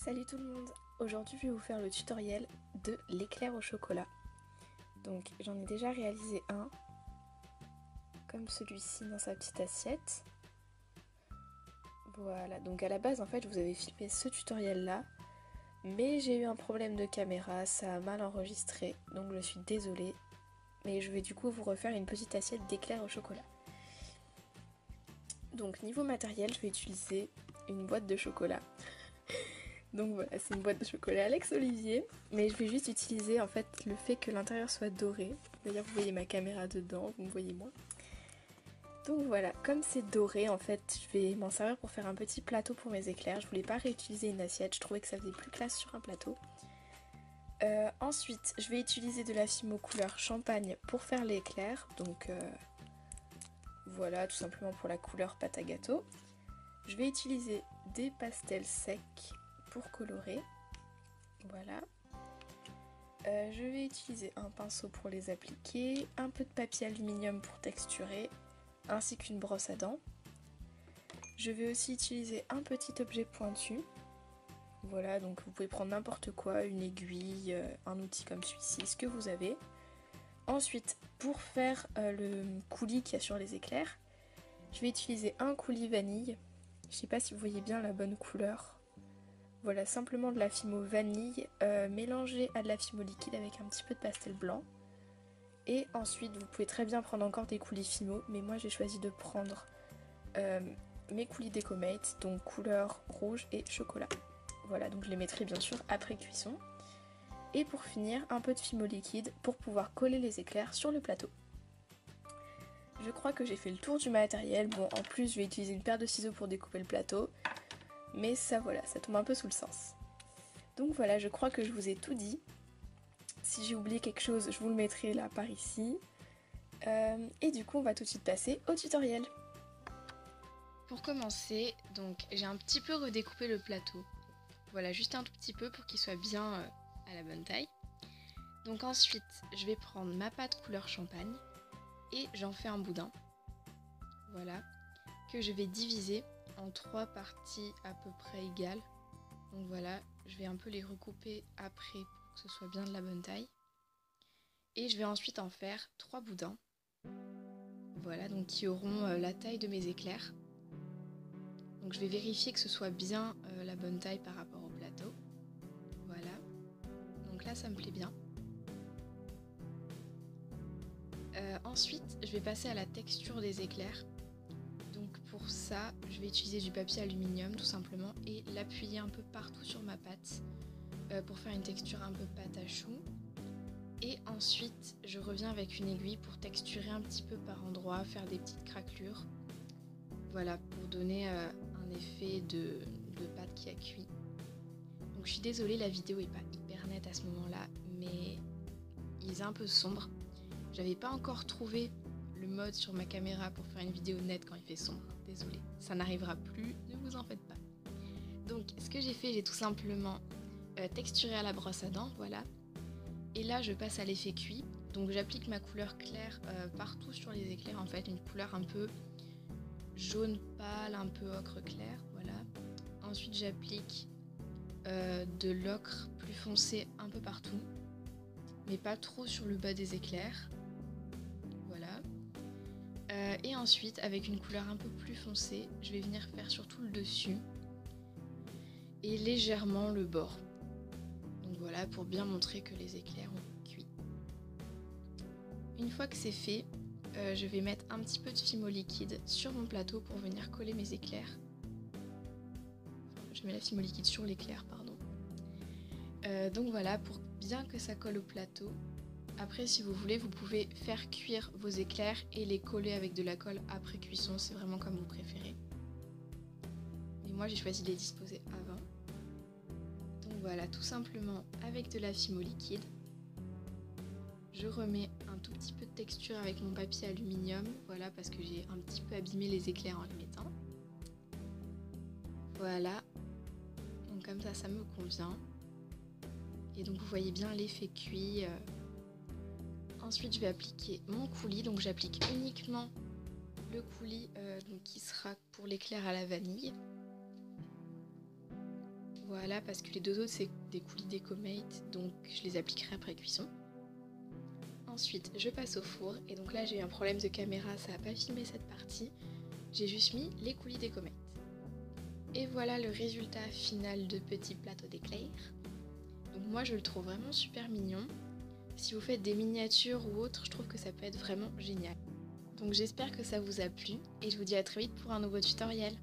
Salut tout le monde. Aujourd'hui je vais vous faire le tutoriel de l'éclair au chocolat. Donc j'en ai déjà réalisé un, comme celui-ci dans sa petite assiette. Voilà, donc à la base en fait je vous avais filmé ce tutoriel là, mais j'ai eu un problème de caméra, ça a mal enregistré, donc je suis désolée. Mais je vais du coup vous refaire une petite assiette d'éclair au chocolat. Donc niveau matériel, je vais utiliser une boîte de chocolat. Donc voilà, c'est une boîte de chocolat Alex Olivier, mais je vais juste utiliser en fait le fait que l'intérieur soit doré. D'ailleurs vous voyez ma caméra dedans, vous me voyez moi. Donc voilà, comme c'est doré en fait, je vais m'en servir pour faire un petit plateau pour mes éclairs. Je voulais pas réutiliser une assiette, je trouvais que ça faisait plus classe sur un plateau. Ensuite, je vais utiliser de la fimo couleur champagne pour faire l'éclair. Donc voilà, tout simplement pour la couleur pâte à gâteau. Je vais utiliser des pastels secs pour colorer. Voilà. Je vais utiliser un pinceau pour les appliquer, un peu de papier aluminium pour texturer, ainsi qu'une brosse à dents. Je vais aussi utiliser un petit objet pointu. Voilà, donc vous pouvez prendre n'importe quoi, une aiguille, un outil comme celui-ci, ce que vous avez. Ensuite, pour faire le coulis qu'il y a sur les éclairs, je vais utiliser un coulis vanille. Je ne sais pas si vous voyez bien la bonne couleur. Voilà, simplement de la fimo vanille mélangée à de la fimo liquide avec un petit peu de pastel blanc. Et ensuite, vous pouvez très bien prendre encore des coulis fimo, mais moi j'ai choisi de prendre mes coulis Decomate, donc couleur rouge et chocolat. Voilà, donc je les mettrai bien sûr après cuisson. Et pour finir, un peu de fimo liquide pour pouvoir coller les éclairs sur le plateau. Je crois que j'ai fait le tour du matériel. Bon, en plus, je vais utiliser une paire de ciseaux pour découper le plateau. Mais ça, voilà, ça tombe un peu sous le sens. Donc voilà, je crois que je vous ai tout dit. Si j'ai oublié quelque chose, je vous le mettrai là par ici. Et du coup, on va tout de suite passer au tutoriel. Pour commencer, donc j'ai un petit peu redécoupé le plateau. Voilà, juste un tout petit peu pour qu'il soit bien à la bonne taille. Donc ensuite, je vais prendre ma pâte couleur champagne et j'en fais un boudin. Voilà, que je vais diviser en 3 parties à peu près égales. Donc voilà, je vais un peu les recouper après pour que ce soit bien de la bonne taille. Et je vais ensuite en faire 3 boudins. Voilà, donc qui auront la taille de mes éclairs. Donc je vais vérifier que ce soit bien la bonne taille par rapport au plateau. Voilà. Donc là ça me plaît bien. Ensuite je vais passer à la texture des éclairs. Donc pour ça je vais utiliser du papier aluminium tout simplement et l'appuyer un peu partout sur ma pâte pour faire une texture un peu pâte à choux. Et ensuite je reviens avec une aiguille pour texturer un petit peu par endroit, faire des petites craquelures. Voilà, pour donner un effet de pâte qui a cuit. Donc je suis désolée, la vidéo est pas hyper nette à ce moment-là, mais il est un peu sombre. J'avais pas encore trouvé le mode sur ma caméra pour faire une vidéo nette quand il fait sombre. Désolée, ça n'arrivera plus, ne vous en faites pas. Donc ce que j'ai fait, j'ai tout simplement texturé à la brosse à dents, voilà. Et là je passe à l'effet cuit. Donc j'applique ma couleur claire partout sur les éclairs en fait, une couleur un peu jaune pâle, un peu ocre clair, voilà. Ensuite j'applique de l'ocre plus foncé un peu partout, mais pas trop sur le bas des éclairs, voilà. Et ensuite avec une couleur un peu plus foncée, je vais venir faire surtout le dessus et légèrement le bord. Donc voilà, pour bien montrer que les éclairs ont cuit. Une fois que c'est fait, je vais mettre un petit peu de fimo liquide sur mon plateau pour venir coller mes éclairs. Je mets la fimo liquide sur l'éclair, pardon. Donc voilà, pour bien que ça colle au plateau. Après, si vous voulez, vous pouvez faire cuire vos éclairs et les coller avec de la colle après cuisson, c'est vraiment comme vous préférez. Mais moi, j'ai choisi de les disposer avant. Donc voilà, tout simplement avec de la fimo liquide. Je remets un tout petit peu de texture avec mon papier aluminium, voilà, parce que j'ai un petit peu abîmé les éclairs en les mettant. Voilà, donc comme ça me convient. Et donc vous voyez bien l'effet cuit. Ensuite je vais appliquer mon coulis, donc j'applique uniquement le coulis donc, qui sera pour l'éclair à la vanille. Voilà, parce que les deux autres c'est des coulis DecoMate, donc je les appliquerai après cuisson. Ensuite je passe au four, et donc là j'ai eu un problème de caméra, ça n'a pas filmé cette partie. J'ai juste mis les coulis DecoMate. Et voilà le résultat final de petit plateau d'éclairs. Donc moi je le trouve vraiment super mignon. Si vous faites des miniatures ou autres, je trouve que ça peut être vraiment génial. Donc j'espère que ça vous a plu et je vous dis à très vite pour un nouveau tutoriel.